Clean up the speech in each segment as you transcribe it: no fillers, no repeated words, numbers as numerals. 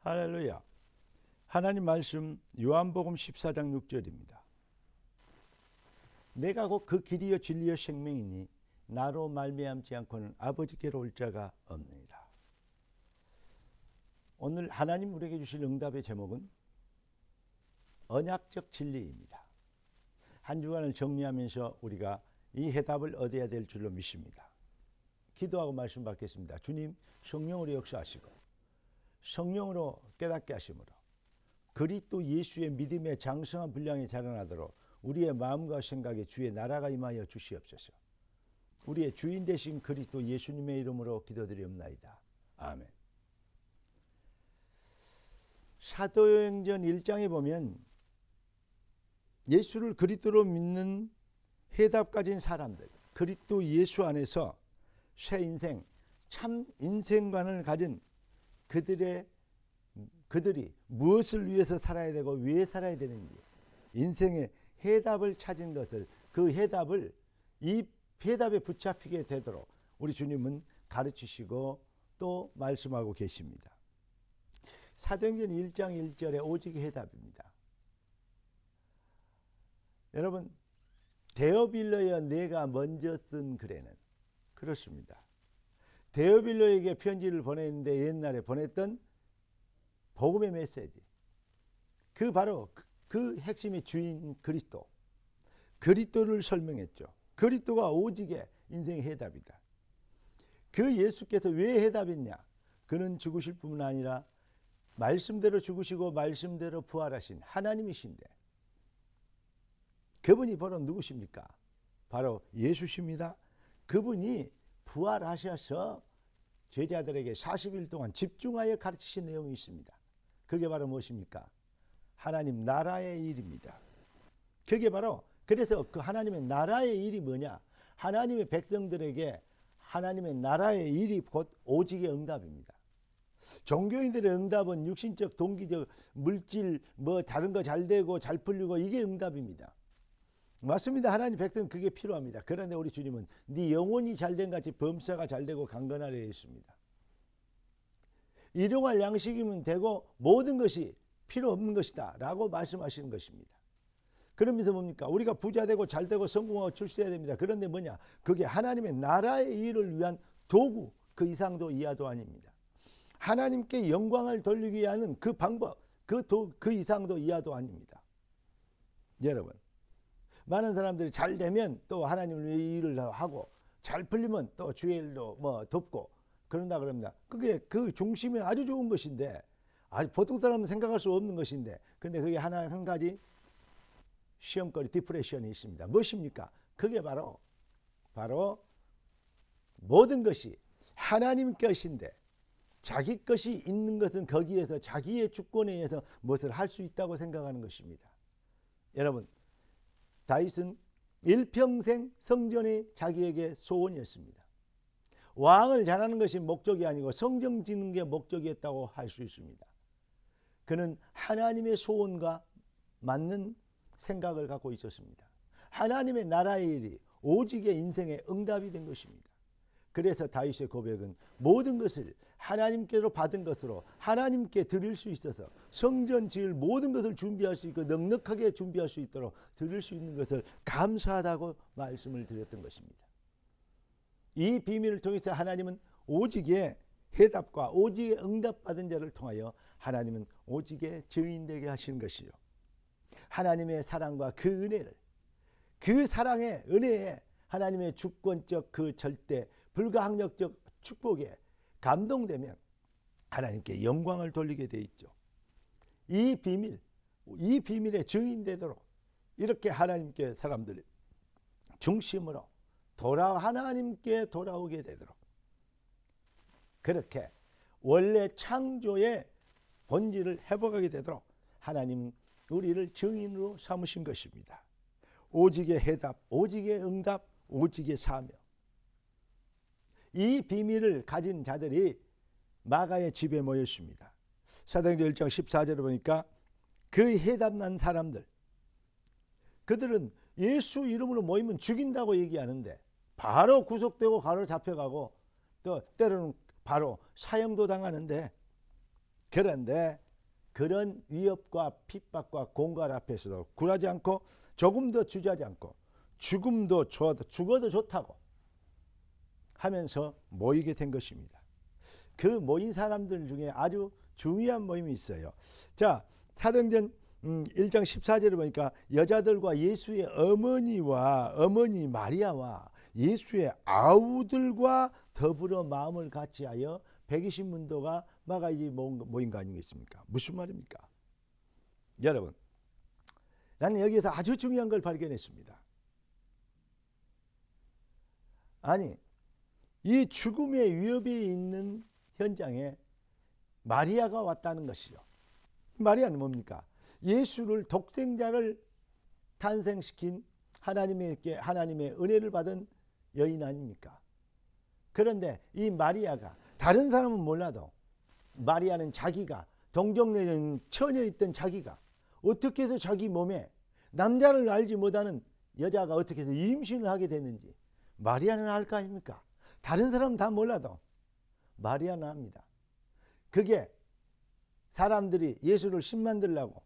할렐루야. 하나님 말씀 요한복음 14장 6절입니다. 내가 곧 그 길이요 진리요 생명이니 나로 말미암지 않고는 아버지께로 올 자가 없느니라. 오늘 하나님 우리에게 주실 응답의 제목은 언약적 진리입니다. 한 주간을 정리하면서 우리가 이 해답을 얻어야 될 줄로 믿습니다. 기도하고 말씀 받겠습니다. 주님, 성령으로 역사하시고 성령으로 깨닫게 하심으로 그리스도 예수의 믿음의 장성한 분량이 자라나도록 우리의 마음과 생각에 주의 나라가 임하여 주시옵소서. 우리의 주인 되신 그리스도 예수님의 이름으로 기도드리옵나이다. 아멘. 사도행전 1장에 보면 예수를 그리스도로 믿는 해답 가진 사람들, 그리스도 예수 안에서 새 인생, 참 인생관을 가진 그들이 무엇을 위해서 살아야 되고 왜 살아야 되는지 인생의 해답을 찾은 것을 그 해답을 이 해답에 붙잡히게 되도록 우리 주님은 가르치시고 또 말씀하고 계십니다. 사도행전 1장 1절에 오직의 해답입니다. 여러분, 데오빌로여 내가 먼저 쓴 글에는 그렇습니다. 데오빌로에게 편지를 보냈는데 옛날에 보냈던 복음의 메시지, 그 바로 그 핵심의 주인 그리스도를 설명했죠. 그리스도가 오직의 인생의 해답이다. 그 예수께서 왜 해답이냐? 그는 죽으실 뿐만 아니라 말씀대로 죽으시고 말씀대로 부활하신 하나님이신데 그분이 바로 누구십니까? 바로 예수십니다. 그분이 부활하셔서 제자들에게 40일 동안 집중하여 가르치신 내용이 있습니다. 그게 바로 무엇입니까? 하나님 나라의 일입니다. 그게 바로 그래서 그 하나님의 나라의 일이 뭐냐? 하나님의 백성들에게 하나님의 나라의 일이 곧 오직의 응답입니다. 종교인들의 응답은 육신적, 동기적, 물질, 다른 거 잘 되고 잘 풀리고 이게 응답입니다. 맞습니다. 하나님 백성은 그게 필요합니다. 그런데 우리 주님은 네 영혼이 잘된 같이 범사가 잘되고 강건하려 했습니다. 일용할 양식이면 되고 모든 것이 필요 없는 것이다 라고 말씀하시는 것입니다. 그러면서 뭡니까? 우리가 부자 되고 잘 되고 성공하고 출세해야 됩니다. 그런데 뭐냐? 그게 하나님의 나라의 일을 위한 도구, 그 이상도 이하도 아닙니다. 하나님께 영광을 돌리기 위한 그 방법, 그 이상도 이하도 아닙니다. 여러분, 많은 사람들이 잘 되면 또 하나님을 일을 하고 잘 풀리면 또 주의 일도 돕고 그런다 그럽니다. 그게 그 중심이 아주 좋은 것인데 아주 보통 사람은 생각할 수 없는 것인데 근데 그게 한 가지 시험거리 디프레션이 있습니다. 무엇입니까? 그게 바로 모든 것이 하나님 것인데 자기 것이 있는 것은 거기에서 자기의 주권에 의해서 무엇을 할 수 있다고 생각하는 것입니다. 여러분, 다윗은 일평생 성전이 자기에게 소원이었습니다. 왕을 잘하는 것이 목적이 아니고 성전 짓는 게 목적이었다고 할 수 있습니다. 그는 하나님의 소원과 맞는 생각을 갖고 있었습니다. 하나님의 나라의 일이 오직의 인생의 응답이 된 것입니다. 그래서 다윗의 고백은 모든 것을 하나님께로 받은 것으로 하나님께 드릴 수 있어서 성전 지을 모든 것을 준비할 수 있고 넉넉하게 준비할 수 있도록 드릴 수 있는 것을 감사하다고 말씀을 드렸던 것입니다. 이 비밀을 통해서 하나님은 오직의 해답과 오직의 응답받은 자를 통하여 하나님은 오직의 증인 되게 하시는 것이요. 하나님의 사랑과 그 은혜를, 그 사랑의 은혜에 하나님의 주권적 그 절대 불가항력적 축복에 감동되면 하나님께 영광을 돌리게 돼 있죠. 이 비밀의 증인 되도록 이렇게 하나님께 사람들이 중심으로 하나님께 돌아오게 되도록 그렇게 원래 창조의 본질을 회복하게 되도록 하나님 우리를 증인으로 삼으신 것입니다. 오직의 해답, 오직의 응답, 오직의 사명. 이 비밀을 가진 자들이 마가의 집에 모였습니다. 사도행전 1장 14절에 보니까 그 해답난 사람들, 그들은 예수 이름으로 모이면 죽인다고 얘기하는데 바로 구속되고 바로 잡혀가고 또 때로는 바로 사형도 당하는데 그런데 그런 위협과 핍박과 공갈 앞에서도 굴하지 않고 조금도 주저하지 않고 죽어도 좋다고 하면서 모이게 된 것입니다. 그 모인 사람들 중에 아주 중요한 모임이 있어요. 자, 사도행전 1장 14절을 보니까 여자들과 예수의 어머니 마리아와 예수의 아우들과 더불어 마음을 같이하여 120문도가 마가이 모인 거 아니겠습니까? 무슨 말입니까? 여러분, 나는 여기에서 아주 중요한 걸 발견했습니다. 아니, 이 죽음의 위협이 있는 현장에 마리아가 왔다는 것이죠. 마리아는 뭡니까? 예수를 독생자를 탄생시킨 하나님의 은혜를 받은 여인 아닙니까? 그런데 이 마리아가, 다른 사람은 몰라도 마리아는 자기가 동정녀 처녀였던 자기가 어떻게 해서 자기 몸에 남자를 알지 못하는 여자가 어떻게 해서 임신을 하게 됐는지 마리아는 알 거 아닙니까? 다른 사람은 다 몰라도 마리아는 압니다. 그게 사람들이 예수를 신만들려고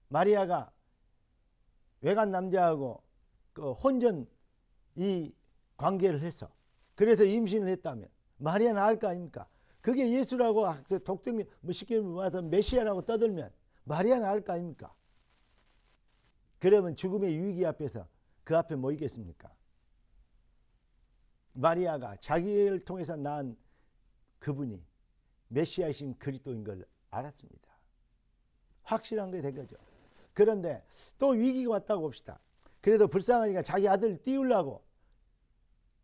마리아가 외간 남자하고 그 혼전 이 관계를 해서 그래서 임신을 했다면 마리아는 알 거 아닙니까? 그게 예수라고 독생자 쉽게 와서 메시아라고 떠들면 마리아는 알 거 아닙니까? 그러면 죽음의 위기 앞에서 그 앞에 뭐 있겠습니까? 마리아가 자기를 통해서 낳은 그분이 메시아이신 그리스도인 걸 알았습니다. 확실한 게 된 거죠. 그런데 또 위기가 왔다고 봅시다. 그래도 불쌍하니까 자기 아들 띄우려고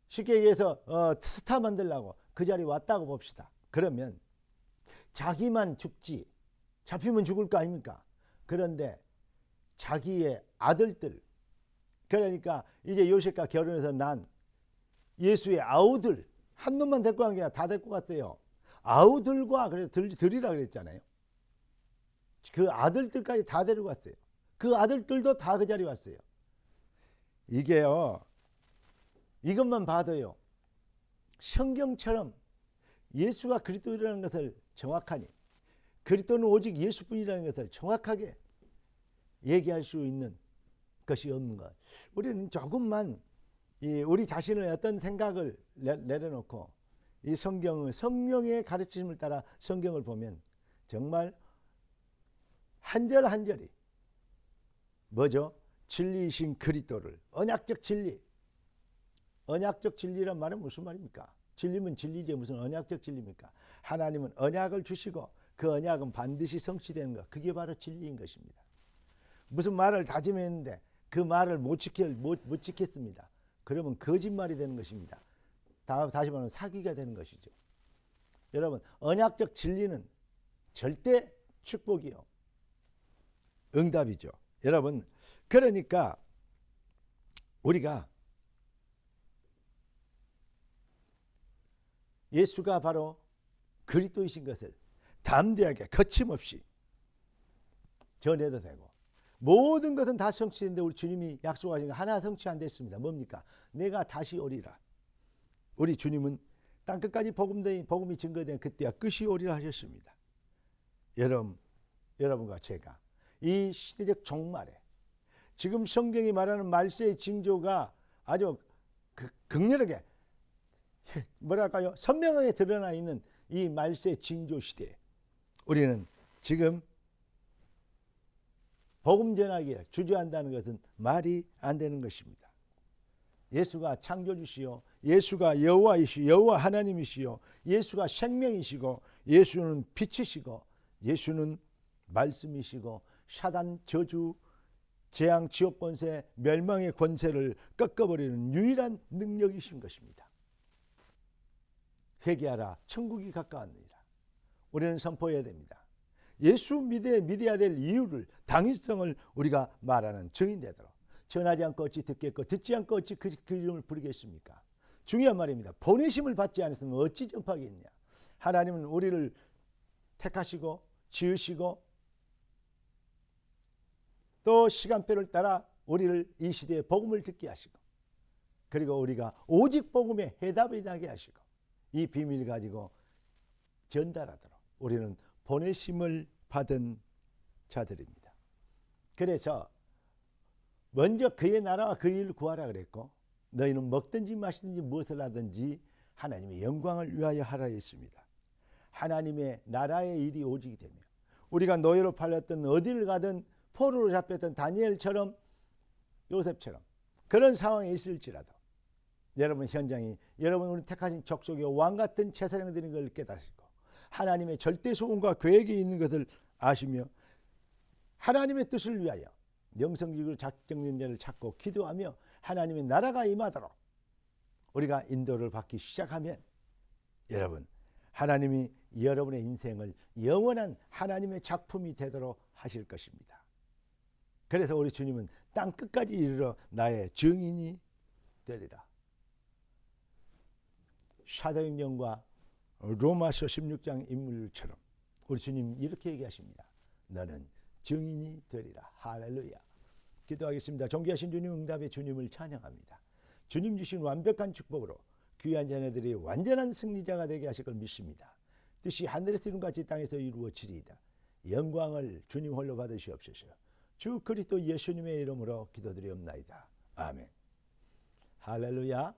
쉽게 얘기해서 스타 만들려고 그 자리에 왔다고 봅시다. 그러면 자기만 죽지 잡히면 죽을 거 아닙니까? 그런데 자기의 아들들, 그러니까 이제 요셉과 결혼해서 난 예수의 아우들, 한 놈만 데리고 간 게 아니라 다 데리고 갔대요. 아우들과 그래서 들이라 그랬잖아요. 그 아들들까지 다 데리고 갔어요. 그 아들들도 다 그 자리에 왔어요. 이게요, 이것만 봐도요, 성경처럼 예수가 그리스도라는 것을 정확하니, 그리스도는 오직 예수뿐이라는 것을 정확하게 얘기할 수 있는 것이 없는 것. 우리는 조금만 우리 자신의 어떤 생각을 내려놓고 이 성령의 가르침을 따라 성경을 보면 정말 한 절 한 절이 뭐죠? 진리이신 그리스도를, 언약적 진리. 언약적 진리란 말은 무슨 말입니까? 진리면 진리지 무슨 언약적 진리입니까? 하나님은 언약을 주시고 그 언약은 반드시 성취되는 것, 그게 바로 진리인 것입니다. 무슨 말을 다짐했는데 그 말을 못 지켰습니다. 그러면 거짓말이 되는 것입니다. 다시 말하면 사기가 되는 것이죠. 여러분, 언약적 진리는 절대 축복이요, 응답이죠. 여러분, 그러니까 우리가 예수가 바로 그리스도이신 것을 담대하게 거침없이 전해도 되고, 모든 것은 다 성취했는데 우리 주님이 약속하신 거 하나 성취 안 됐습니다. 뭡니까? 내가 다시 오리라. 우리 주님은 땅끝까지 복음이 증거된 그때가 끝이 오리라 하셨습니다. 여러분과 제가 이 시대적 종말에 지금 성경이 말하는 말세의 징조가 아주 극렬하게 뭐랄까요, 선명하게 드러나 있는 이 말세 징조 시대에 우리는 지금 복음 전하기에 주저한다는 것은 말이 안 되는 것입니다. 예수가 창조주시요, 예수가 여호와 하나님이시요, 예수가 생명이시고, 예수는 빛이시고, 예수는 말씀이시고, 사단 저주 재앙 지옥 권세 멸망의 권세를 꺾어버리는 유일한 능력이신 것입니다. 회개하라, 천국이 가까웠느니라. 우리는 선포해야 됩니다. 예수 믿어야 될 이유를, 당위성을 우리가 말하는 증인되도록, 전하지 않고 어찌 듣겠고 듣지 않고 어찌 그 이름을 부르겠습니까? 중요한 말입니다. 보내심을 받지 않았으면 어찌 전파하겠냐. 하나님은 우리를 택하시고 지으시고 또 시간표를 따라 우리를 이 시대에 복음을 듣게 하시고, 그리고 우리가 오직 복음에 해답이 나게 하시고, 이 비밀을 가지고 전달하도록 우리는 보내심을 받은 자들입니다. 그래서 먼저 그의 나라와 그의 일을 구하라 그랬고 너희는 먹든지 마시든지 무엇을 하든지 하나님의 영광을 위하여 하라 했습니다. 하나님의 나라의 일이 오직이 되며 우리가 노예로 팔렸던 어디를 가든 포로로 잡혔던 다니엘처럼 요셉처럼 그런 상황에 있을지라도 여러분 현장이 여러분 우리 택하신 족속의 왕같은 제사장 되는 걸 깨닫고 하나님의 절대 소원과 계획이 있는 것을 아시며 하나님의 뜻을 위하여 영성적으로 작정된 자를 찾고 기도하며 하나님의 나라가 임하도록 우리가 인도를 받기 시작하면 여러분 하나님이 여러분의 인생을 영원한 하나님의 작품이 되도록 하실 것입니다. 그래서 우리 주님은 땅 끝까지 이르러 나의 증인이 되리라. 사도행전과 로마서 16장 인물처럼 우리 주님 이렇게 얘기하십니다. 너는 증인이 되리라. 할렐루야. 기도하겠습니다. 존귀하신 주님 응답의 주님을 찬양합니다. 주님 주신 완벽한 축복으로 귀한 자녀들이 완전한 승리자가 되게 하실 걸 믿습니다. 뜻이 하늘에서 이룬같이 땅에서 이루어지리이다. 영광을 주님 홀로 받으시옵소서. 주 그리스도 예수님의 이름으로 기도드리옵나이다. 아멘. 할렐루야.